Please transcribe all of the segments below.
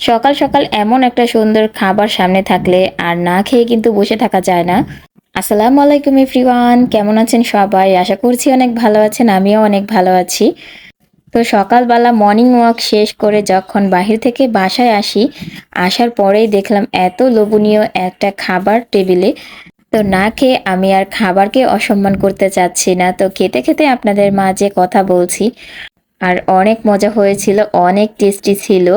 সকাল সকাল এমন একটা সুন্দর খাবার সামনে থাকলে আর না খেয়ে কিন্তু বসে থাকা যায় না। আসসালামু আলাইকুম এভরিওয়ান, কেমন আছেন সবাই? আশা করছি অনেক ভালো আছেন, আমিও অনেক ভালো আছি। তো সকালবেলা মর্নিং ওয়াক শেষ করে যখন বাহির থেকে বাসায় আসি, আসার পরেই দেখলাম এত লোভনীয় একটা খাবার টেবিলে। তো না খেয়ে আমি আর খাবারকে অসম্মান করতে চাচ্ছি না, তো খেতে খেতে আপনাদের মাঝে কথা বলছি। আর অনেক মজা হয়েছিল, অনেক টেস্টি ছিল।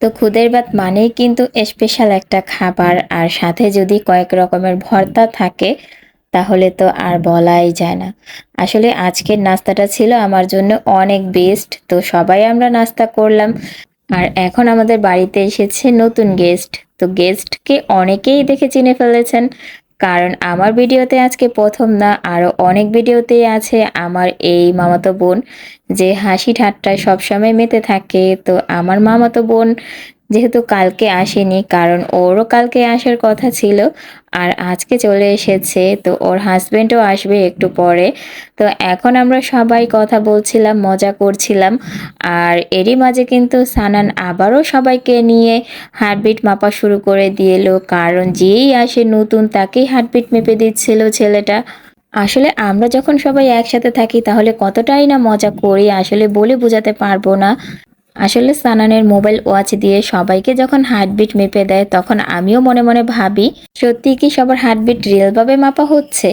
তো খুদের ভাত মানেই কিন্তু স্পেশাল একটা খাবার, আর সাথে যদি কয়েক রকমের ভর্তা থাকে তাহলে তো আর বলাই যায় না। আসলে আজকের নাস্তাটা ছিল আমার জন্য অনেক বেস্ট। তো সবাই আমরা নাস্তা করলাম, আর এখন আমাদের বাড়িতে এসেছে নতুন গেস্ট। তো গেস্টকে অনেকেই দেখে চিনে ফেলেছেন, কারণ আমার ভিডিওতে আজকে প্রথম না, আরও অনেক ভিডিওতেই আছে আমার এই মামাতো বোন, যে হাসি ঠাট্টায় সবসময় মেতে থাকে। তো আমার মামাতো বোন যেহেতু কালকে আসেনি, কারণ ওরও কালকে আসার কথা ছিল, আর আজকে চলে এসেছে। তো ওর হাজবেন্ডও আসবে একটু পরে। তো এখন আমরা সবাই কথা বলছিলাম, মজা করছিলাম। আর এরই মাঝে কিন্তু সানান আবারও সবাইকে নিয়ে হার্টবিট মাপা শুরু করে দিয়েলো, কারণ যেই আসে নতুন তাকেই হার্টবিট মেপে দিচ্ছিল ছেলেটা। আসলে আমরা যখন সবাই একসাথে থাকি তাহলে কতটাই না মজা করি, আসলে বলে বোঝাতে পারবো না। আসলে সানানের মোবাইল ওয়াচ দিয়ে সবাইকে যখন হার্টবিট মেপে দেয় তখন আমিও মনে মনে ভাবি, সত্যি কি সবার হার্টবিট রিয়েলভাবে মাপা হচ্ছে?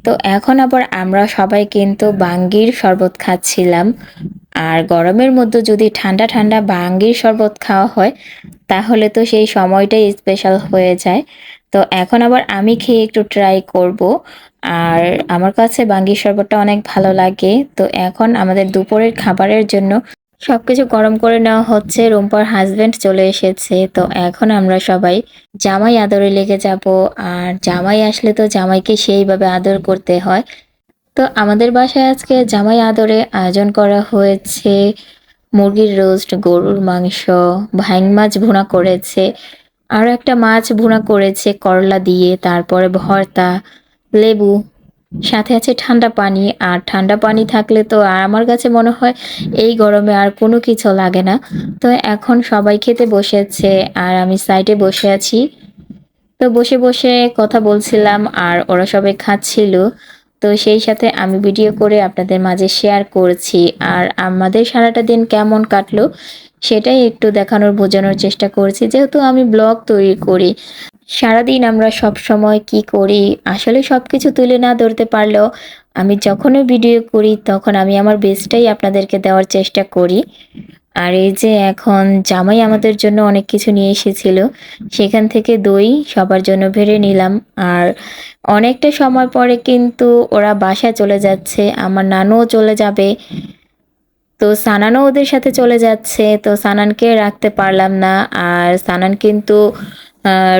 তো এখন আবার আমরা সবাই কিন্তু বাঙ্গির শরবত খাচ্ছিলাম। আর গরমের মধ্যে যদি ঠান্ডা ঠান্ডা বাঙ্গির শরবত খাওয়া হয় তাহলে তো সেই সময়টাই স্পেশাল হয়ে যায়। তো এখন আবার আমি খেয়ে একটু ট্রাই করব। আর আমার কাছে বাঙ্গির শরবতটা অনেক ভালো লাগে। তো এখন আমাদের দুপুরের খাবারের জন্য সবকিছু গরম করে নেওয়া হচ্ছে। রুম্পার হাজবেন্ড চলে এসেছে, তো এখন আমরা সবাই জামাই আদরে লেগে যাব। আর জামাই আসলে তো জামাইকে সেইভাবে আদর করতে হয়। তো আমাদের বাসায় আজকে জামাই আদরে আয়োজন করা হয়েছে মুরগির রোস্ট, গরুর মাংস, ভাইং মাছ ভুনা করেছে, আরও একটা মাছ ভুনা করেছে করলা দিয়ে, তারপরে ভর্তা, লেবু, সাথে আছে ঠান্ডা পানি। আর ঠান্ডা পানি থাকলে তো আর আমার কাছে মনে হয় এই গরমে আর কোনো কিছু লাগে না। তো এখন সবাই খেতে বসেছে আর আমি সাইডে বসে আছি। তো বসে বসে কথা বলছিলাম আর ওরা সবাই খাচ্ছিল। তো সেই সাথে আমি ভিডিও করে আপনাদের মাঝে শেয়ার করছি। আর আমাদের সারাটা দিন কেমন কাটলো সেটাই একটু দেখানোর, বোঝানোর চেষ্টা করছি, যেহেতু আমি ব্লগ তৈরি করি। সারাদিন আমরা সব সময় কি করি আসলে সব কিছু তুলে না ধরতে পারলেও আমি যখনই ভিডিও করি তখন আমি আমার বেস্টটাই আপনাদেরকে দেওয়ার চেষ্টা করি। আর এই যে এখন জামাই আমাদের জন্য অনেক কিছু নিয়ে এসেছিল, সেখান থেকে দই সবার জন্য ভেড়ে নিলাম। আর অনেকটা সময় পরে কিন্তু ওরা বাসায় চলে যাচ্ছে, আমার নানুও চলে যাবে। তো সানানও ওদের সাথে চলে যাচ্ছে, তো সানানকে রাখতে পারলাম না। আর সানান কিন্তু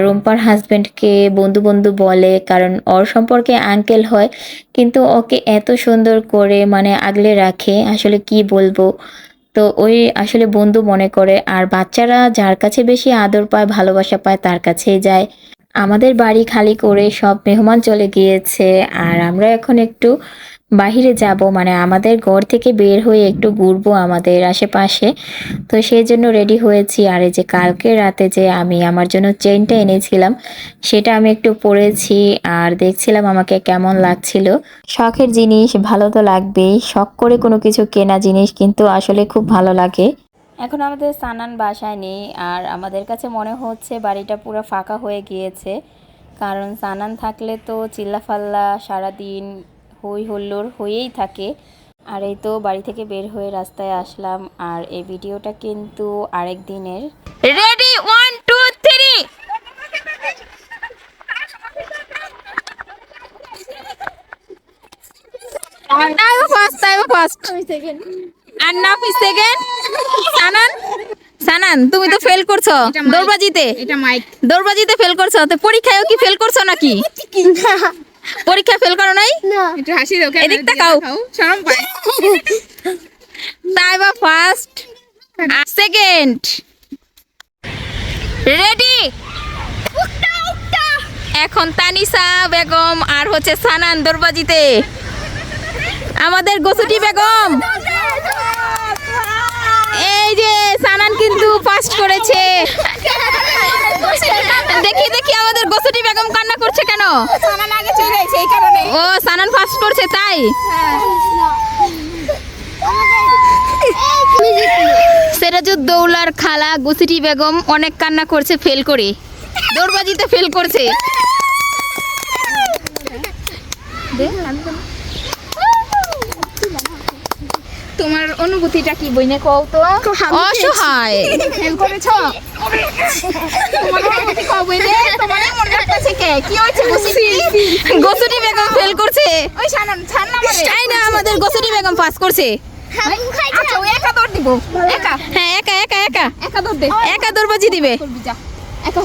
রুম্পার হাজবেন্ডকে বন্ধু বন্ধু বলে, কারণ ওর সম্পর্কে আঙ্কেল হয়, কিন্তু ওকে এত সুন্দর করে মানে আগলে রাখে, আসলে কি বলবো। তো ওই আসলে বন্ধু মনে করে, আর বাচ্চারা যার কাছে বেশি আদর পায়, ভালোবাসা পায়, তার কাছেই যায়। আমাদের বাড়ি খালি করে সব মেহমান চলে গিয়েছে, আর আমরা এখন একটু বাহিরে যাব, মানে আমাদের ঘর থেকে বের হয়ে একটু ঘুরবো আমাদের আশেপাশে। তো সেই জন্য রেডি হয়েছি। আর এই যে কালকে রাতে যে আমি আমার জন্য চেইনটা এনেছিলাম সেটা আমি একটু পরেছি, আর দেখছিলাম আমাকে কেমন লাগছিল। শখের জিনিস ভালো তো লাগবেই, শখ করে কোনো কিছু কেনা জিনিস কিন্তু আসলে খুব ভালো লাগে। এখন আমাদের সানান বাসায় নেই, আর আমাদের কাছে মনে হচ্ছে বাড়িটা পুরো ফাঁকা হয়ে গিয়েছে, কারণ সানান থাকলে তো চিল্লাফাল্লা সারাদিন হই হুল্লোড় হয়েই থাকে। আর এই তো বাড়ি থেকে বের হয়ে রাস্তায় আসলাম, আর এই ভিডিওটা কিন্তু আরেক দিনের। রেডি, 1 2 3। আর নাফিস সেকেন্ড। সানান, সানান তুমি তো ফেল করছো দৌড়বাজিতে, দৌড়বাজিতে ফেল করছো, তো পরীক্ষায়ও কি ফেল করছো নাকি? পরীক্ষা ফেল করো নাই? একটু হাসি দাও, এদিক তাকাও। শরম পায়। Taiba first, second. রেডি, এখন তানিসা বেগম আর হচ্ছে সানান দৌড়বাজিতে। আমাদের গোসুটি বেগম এই যে সানান কিন্তু ফার্স্ট করেছে। দেখি দেখি আমাদের গোসুটি বেগম কান্না করছে কেন? সানান আগে চলে গেছে এই কারণে। ও সানান ফার্স্ট করছে তাই। সিরাজউদ্দৌলার খালা গোসুটি বেগম অনেক কান্না করছে ফেল করে, দৌড়বাজিতে ফেল করছে। তোমার অনুভূতিটা কি বইনে কও তো? অসহায়। ফেল করেছো? তোমার অনুভূতি কও বইনে? তোমার মনে রাখতেছে কে? কি হয়েছে গোসুটি? গোসুটি বেগম ফেল করছে। ওই সানান ছাড় না আমারে। তাই না, আমাদের গোসুটি বেগম পাস করছে। আচ্ছা ওই একা দৌড় দিব। একা হ্যাঁ একা একা একা একা দৌড় দে। একা দৌড়বাজি দিবে। করবি যা। একা